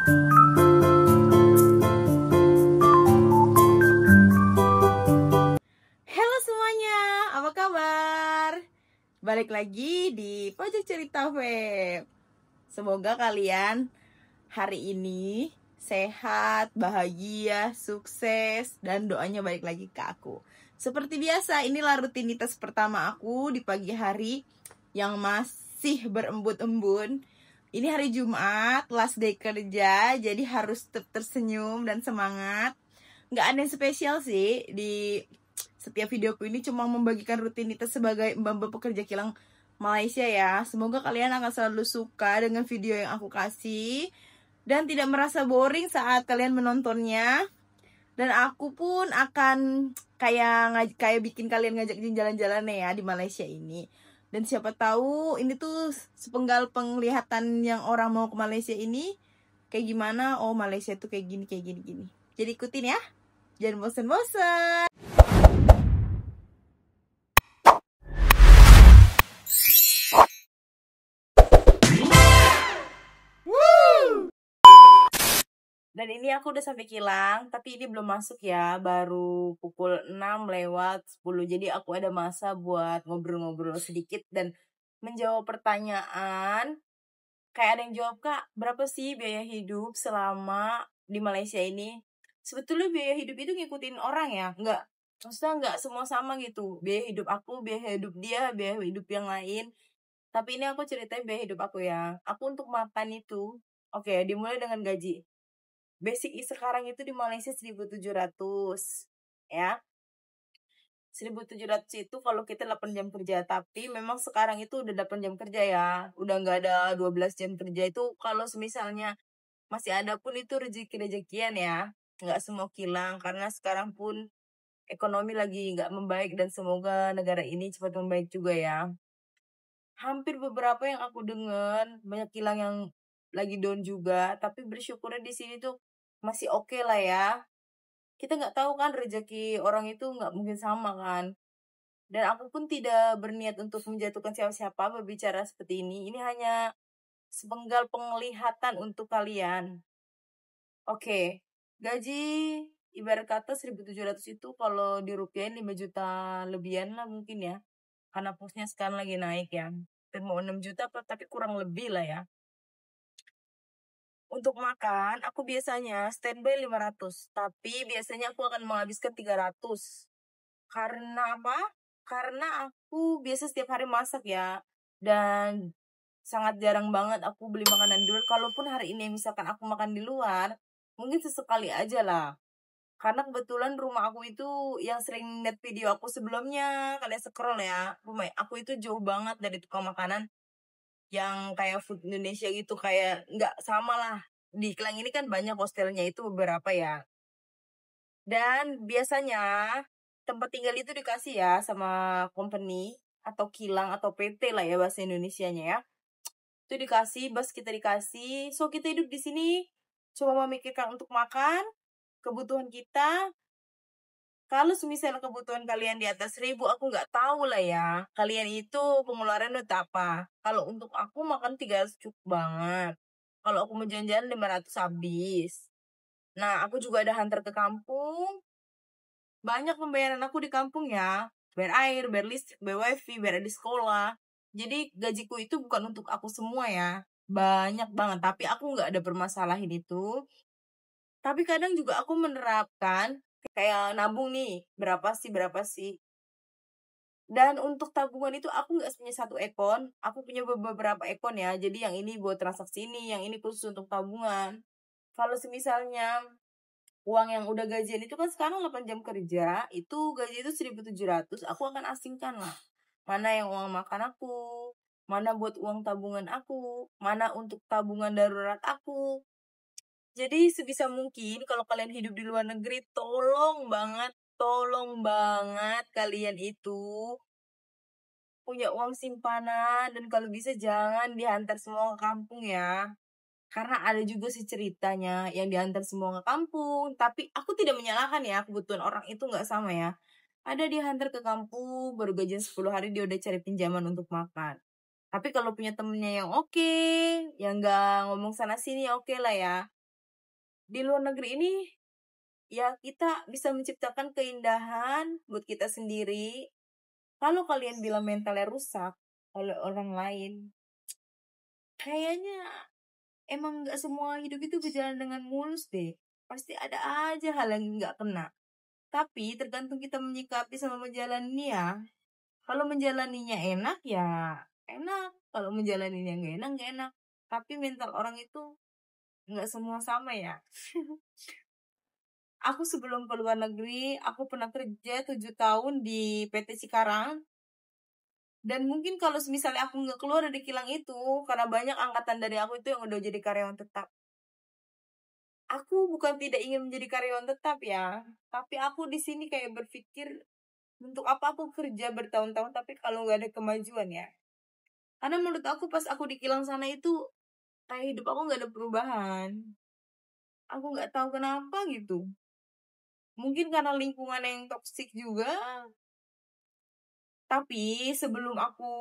Halo semuanya, apa kabar? Balik lagi di Pojok Cerita Web. Semoga kalian hari ini sehat, bahagia, sukses, dan doanya balik lagi ke aku. Seperti biasa, inilah rutinitas pertama aku di pagi hari yang masih berembun-embun. Ini hari Jumat, last day kerja, jadi harus tetap tersenyum dan semangat. Nggak ada yang spesial sih di setiap videoku ini, cuma membagikan rutinitas sebagai mbak-mbak pekerja kilang Malaysia ya. Semoga kalian akan selalu suka dengan video yang aku kasih dan tidak merasa boring saat kalian menontonnya. Dan aku pun akan kayak bikin kalian ngajakin jalan-jalan ya di Malaysia ini. Dan siapa tahu ini tuh sepenggal penglihatan yang orang mau ke Malaysia ini kayak gimana. Oh, Malaysia tuh kayak gini, kayak gini. Jadi ikutin ya. Jangan bosan-bosan. Dan ini aku udah sampai kilang, tapi ini belum masuk ya, baru pukul 6:10. Jadi aku ada masa buat ngobrol-ngobrol sedikit dan menjawab pertanyaan. Kayak ada yang jawab, "Kak, berapa sih biaya hidup selama di Malaysia ini?" Sebetulnya biaya hidup itu ngikutin orang ya, maksudnya nggak semua sama gitu. Biaya hidup aku, biaya hidup dia, biaya hidup yang lain. Tapi ini aku ceritain biaya hidup aku ya. Aku untuk makan itu, oke, dimulai dengan gaji. Basic sekarang itu di Malaysia 1.700 ya. 1.700 itu kalau kita 8 jam kerja, tapi memang sekarang itu udah 8 jam kerja ya. Udah nggak ada 12 jam kerja. Itu kalau semisalnya masih ada pun itu rezeki-rezekian ya. Nggak semua kilang, karena sekarang pun ekonomi lagi nggak membaik dan semoga negara ini cepat membaik juga ya. Hampir beberapa yang aku dengar, banyak kilang yang lagi down juga, tapi bersyukurnya di sini tuh masih oke lah ya. Kita nggak tahu kan rezeki orang itu nggak mungkin sama kan. Dan aku pun tidak berniat untuk menjatuhkan siapa-siapa berbicara seperti ini. Ini hanya sepenggal penglihatan untuk kalian. Oke, gaji ibarat kata 1.700 itu kalau dirupiahin 5 juta lebihan lah mungkin ya. Karena posnya sekarang lagi naik ya. Dan mau 6 juta tapi kurang lebih lah ya. Untuk makan, aku biasanya standby 500. Tapi biasanya aku akan menghabiskan 300. Karena apa? Karena aku biasa setiap hari masak ya. Dan sangat jarang banget aku beli makanan di luar. Kalaupun hari ini misalkan aku makan di luar, mungkin sesekali aja lah. Karena kebetulan rumah aku itu yang sering lihat video aku sebelumnya, kalian scroll ya. Rumah aku itu jauh banget dari tukang makanan yang kayak food Indonesia gitu, kayak nggak sama lah. Di Kelang ini kan banyak hostelnya itu beberapa ya. Dan biasanya tempat tinggal itu dikasih ya sama company atau kilang atau PT lah ya bahasa Indonesianya ya. Itu dikasih, bus kita dikasih. So kita hidup di sini cuma memikirkan untuk makan, kebutuhan kita. Kalau semisal kebutuhan kalian di atas 1.000, aku nggak tahu lah ya. Kalian itu pengeluaran udah apa? Kalau untuk aku makan 300 cukup banget. Kalau aku mau jalan-jalan 500 habis. Nah, aku juga ada hantar ke kampung. Banyak pembayaran aku di kampung ya. Bayar air, bayar listrik, bayar wifi, bayar di sekolah. Jadi gajiku itu bukan untuk aku semua ya. Banyak banget. Tapi aku nggak ada permasalahan itu. Tapi kadang juga aku menerapkan kayak nabung nih. Berapa sih. Dan untuk tabungan itu aku nggak punya satu akun. Aku punya beberapa akun ya. Jadi yang ini buat transaksi ini. Yang ini khusus untuk tabungan. Kalau semisalnya uang yang udah gajian itu kan sekarang 8 jam kerja, itu gaji itu 1.700, aku akan asingkan lah. Mana yang uang makan aku, mana buat uang tabungan aku, mana untuk tabungan darurat aku. Jadi sebisa mungkin kalau kalian hidup di luar negeri, tolong banget kalian itu punya uang simpanan dan kalau bisa jangan dihantar semua ke kampung ya. Karena ada juga sih ceritanya yang diantar semua ke kampung. Tapi aku tidak menyalahkan ya, kebutuhan orang itu nggak sama ya. Ada diantar ke kampung, baru gajian 10 hari dia udah cari pinjaman untuk makan. Tapi kalau punya temennya yang oke, yang nggak ngomong sana sini oke lah ya. Di luar negeri ini, ya kita bisa menciptakan keindahan buat kita sendiri. Kalau kalian bilang mentalnya rusak oleh orang lain, kayaknya emang nggak semua hidup itu berjalan dengan mulus deh. Pasti ada aja hal yang nggak kena. Tapi tergantung kita menyikapi sama menjalani ya. Kalau menjalaninya enak ya enak. Kalau menjalaninya nggak enak. Tapi mental orang itu nggak semua sama ya. Aku sebelum ke luar negeri, aku pernah kerja 7 tahun di PT Cikarang. Dan mungkin kalau misalnya aku nggak keluar dari kilang itu, karena banyak angkatan dari aku itu yang udah jadi karyawan tetap. Aku bukan tidak ingin menjadi karyawan tetap ya, tapi aku di sini kayak berpikir untuk apa aku kerja bertahun-tahun tapi kalau nggak ada kemajuan ya. Karena menurut aku pas aku di kilang sana itu kayak hidup aku nggak ada perubahan. Aku nggak tahu kenapa gitu. Mungkin karena lingkungan yang toksik juga. Tapi sebelum aku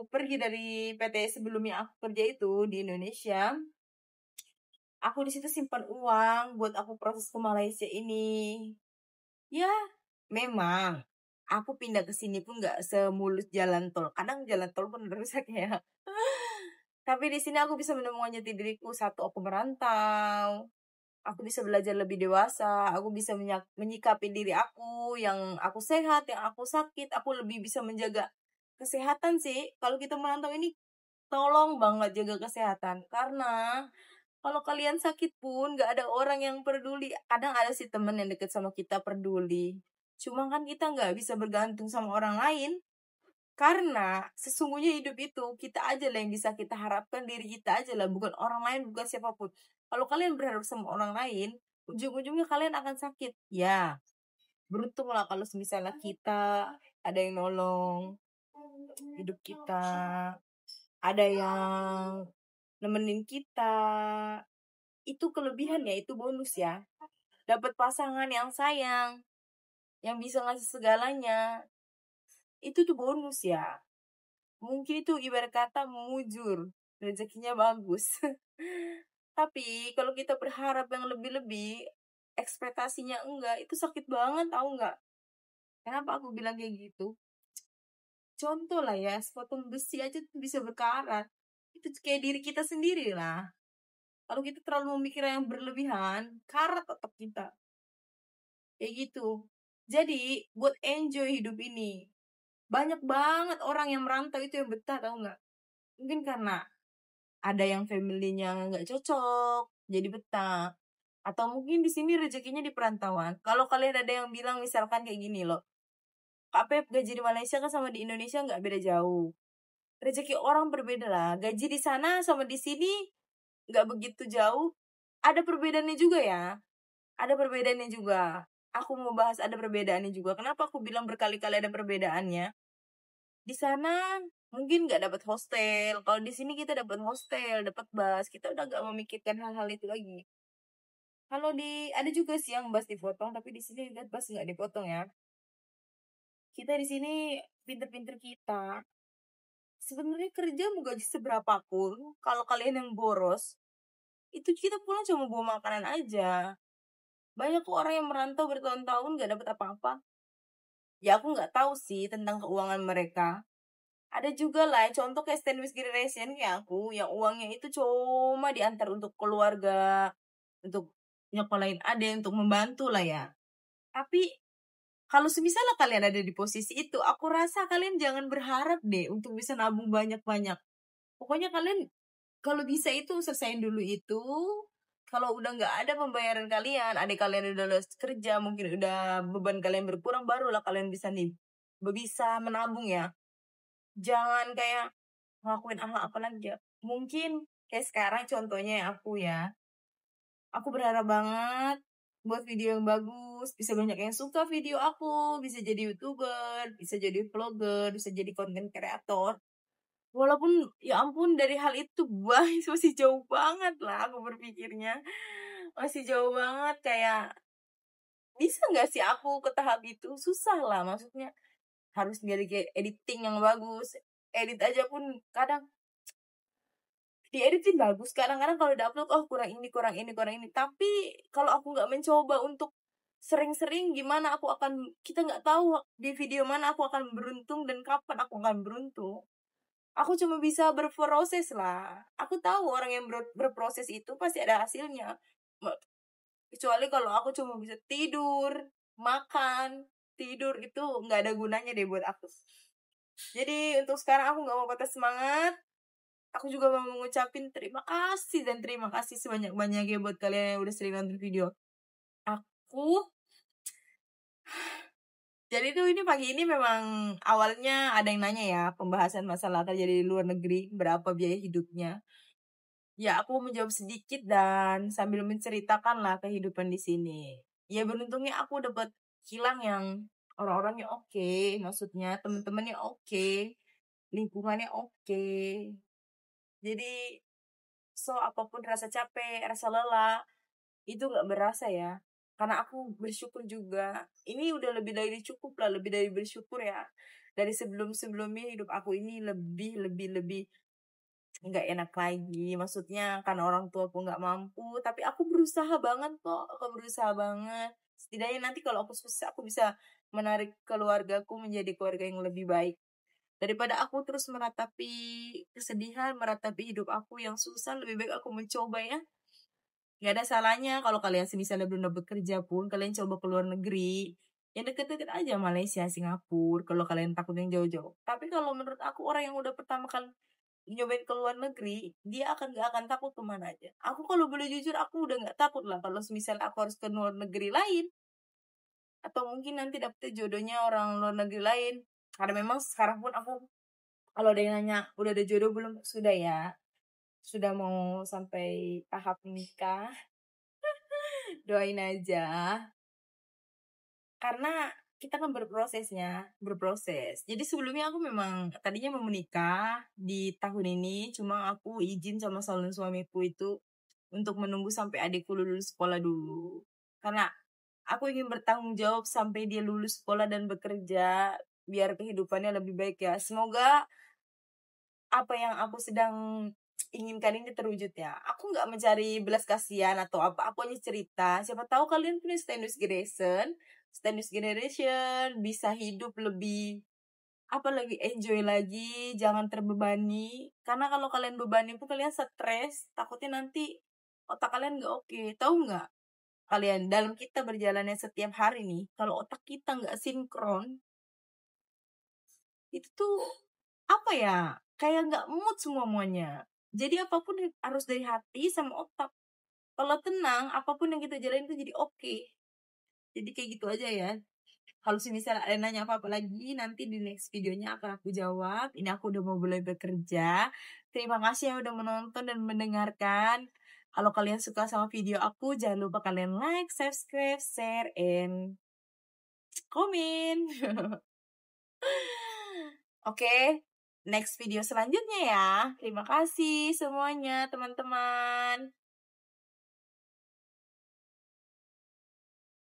pergi dari PT sebelumnya aku kerja itu di Indonesia, aku di situ simpan uang buat aku proses ke Malaysia ini. Ya, memang aku pindah ke sini pun nggak semulus jalan tol. Kadang jalan tol pun rusak ya. Tapi di sini aku bisa menemukan jati diriku. Satu, aku merantau. Aku bisa belajar lebih dewasa. Aku bisa menyikapi diri aku yang aku sehat, yang aku sakit. Aku lebih bisa menjaga kesehatan sih. Kalau kita merantau ini, tolong banget jaga kesehatan. Karena kalau kalian sakit pun gak ada orang yang peduli. Kadang ada sih temen yang deket sama kita peduli. Cuma kan kita gak bisa bergantung sama orang lain. Karena sesungguhnya hidup itu kita aja lah yang bisa kita harapkan, diri kita aja lah, bukan orang lain, bukan siapapun. Kalau kalian berharap sama orang lain, ujung-ujungnya kalian akan sakit. Ya, beruntung lah kalau misalnya kita ada yang nolong hidup kita, ada yang nemenin kita. Itu kelebihan ya, itu bonus ya. Dapat pasangan yang sayang, yang bisa ngasih segalanya, itu tuh bonus ya. Mungkin itu ibarat kata mujur, rezekinya bagus. Tapi kalau kita berharap yang lebih-lebih, ekspektasinya enggak, itu sakit banget tahu enggak? Kenapa aku bilang kayak gitu? Contoh lah ya, sepotong besi aja tuh bisa berkarat. Itu kayak diri kita sendiri lah. Kalau kita terlalu memikirkan yang berlebihan, karat otak kita. Kayak gitu. Jadi, buat enjoy hidup ini. Banyak banget orang yang merantau itu yang betah tahu nggak? Mungkin karena ada yang family-nya nggak cocok, jadi betah. Atau mungkin di sini rezekinya di perantauan. Kalau kalian ada yang bilang misalkan kayak gini loh, Kak Pep, gaji di Malaysia kan sama di Indonesia nggak beda jauh. Rezeki orang berbeda lah. Gaji di sana sama di sini nggak begitu jauh. Ada perbedaannya juga ya. Ada perbedaannya juga. Aku mau bahas ada perbedaannya juga. Kenapa aku bilang berkali-kali ada perbedaannya? Di sana mungkin nggak dapat hostel. Kalau di sini kita dapat hostel, dapat bus. Kita udah nggak memikirkan hal-hal itu lagi. Kalau di ada juga sih yang bus dipotong, tapi di sini lihat bus nggak dipotong ya. Kita di sini pinter-pinter kita. Sebenarnya kerja mau gaji seberapa pun, kalau kalian yang boros, itu kita pulang cuma bawa makanan aja. Banyak kok orang yang merantau bertahun-tahun gak dapat apa-apa. Ya aku nggak tahu sih tentang keuangan mereka. Ada juga lah contoh kayak Stanwis Generation kayak aku yang uangnya itu cuma diantar untuk keluarga, untuk nyekolahin adik, untuk membantu lah ya. Tapi kalau misalnya kalian ada di posisi itu, aku rasa kalian jangan berharap deh untuk bisa nabung banyak-banyak. Pokoknya kalian kalau bisa itu selesaiin dulu itu. Kalau udah nggak ada pembayaran kalian, adik kalian udah lulus kerja, mungkin udah beban kalian berkurang, barulah kalian bisa nih bisa menabung ya. Jangan kayak ngelakuin apa lagi ya. Mungkin kayak sekarang contohnya ya aku ya. Aku berharap banget buat video yang bagus, bisa banyak yang suka video aku, bisa jadi YouTuber, bisa jadi vlogger, bisa jadi content creator. Walaupun ya ampun dari hal itu masih jauh banget lah aku berpikirnya. Masih jauh banget kayak bisa nggak sih aku ke tahap itu? Susah lah maksudnya. Harus jadi kayak editing yang bagus. Edit aja pun kadang dieditin bagus, kadang-kadang kalau di-upload, oh kurang ini kurang ini kurang ini. Tapi kalau aku nggak mencoba untuk sering-sering, gimana aku akan kita nggak tahu di video mana aku akan beruntung dan kapan aku akan beruntung. Aku cuma bisa berproses lah. Aku tahu orang yang berproses itu pasti ada hasilnya. Kecuali kalau aku cuma bisa tidur, makan, tidur, itu nggak ada gunanya deh buat aku. Jadi untuk sekarang aku nggak mau patah semangat. Aku juga mau mengucapin terima kasih dan terima kasih sebanyak-banyaknya buat kalian yang udah sering nonton video aku. Jadi tuh ini pagi ini memang awalnya ada yang nanya ya, pembahasan masalah kerja di luar negeri, berapa biaya hidupnya. Ya aku menjawab sedikit dan sambil menceritakan lah kehidupan di sini. Ya beruntungnya aku dapat kilang yang orang-orangnya oke, maksudnya teman-temannya oke, lingkungannya oke. Jadi apapun rasa capek, rasa lelah, itu nggak berasa ya. Karena aku bersyukur juga. Ini udah lebih dari cukup lah, lebih dari bersyukur ya. Dari sebelum-sebelumnya hidup aku ini lebih nggak enak lagi. Maksudnya karena orang tua aku nggak mampu, tapi aku berusaha banget kok. Aku berusaha banget. Setidaknya nanti kalau aku susah, aku bisa menarik keluargaku menjadi keluarga yang lebih baik. Daripada aku terus meratapi kesedihan, meratapi hidup aku yang susah, lebih baik aku mencoba ya. Gak ada salahnya kalau kalian misalnya belum dapat kerja pun, kalian coba ke luar negeri. Yang deket-deket aja, Malaysia, Singapura, kalau kalian takut yang jauh-jauh. Tapi kalau menurut aku, orang yang udah pertama kali nyobain ke luar negeri, dia gak akan takut kemana aja. Aku kalau boleh jujur, aku udah gak takut lah kalau misalnya aku harus ke luar negeri lain. Atau mungkin nanti dapet jodohnya orang luar negeri lain. Karena memang sekarang pun aku, kalau ada yang nanya, udah ada jodoh belum? Sudah ya. Sudah mau sampai tahap nikah. Doain aja. Karena kita kan berproses. Jadi sebelumnya aku memang tadinya mau menikah di tahun ini, cuma aku izin sama calon suamiku itu untuk menunggu sampai adikku lulus sekolah dulu. Karena aku ingin bertanggung jawab sampai dia lulus sekolah dan bekerja, biar kehidupannya lebih baik ya. Semoga apa yang aku sedang inginkan ini terwujud ya. Aku nggak mencari belas kasihan atau apa, aku hanya cerita. Siapa tahu kalian punya Standard generation bisa hidup lebih lagi enjoy lagi, jangan terbebani. Karena kalau kalian bebani pun kalian stres, takutnya nanti otak kalian nggak oke. Tahu nggak? Kalian dalam kita berjalannya setiap hari nih, kalau otak kita nggak sinkron, itu tuh apa ya, kayak nggak mood semuanya. Jadi apapun harus dari hati sama otak. Kalau tenang, apapun yang kita jalanin itu jadi oke. Jadi kayak gitu aja ya. Kalau misalnya ada nanya apa-apa lagi, nanti di next videonya akan aku jawab. Ini aku udah mau mulai bekerja. Terima kasih yang udah menonton dan mendengarkan. Kalau kalian suka sama video aku, jangan lupa kalian like, subscribe, share, and komen. Oke, next video selanjutnya ya. Terima kasih semuanya, teman-teman.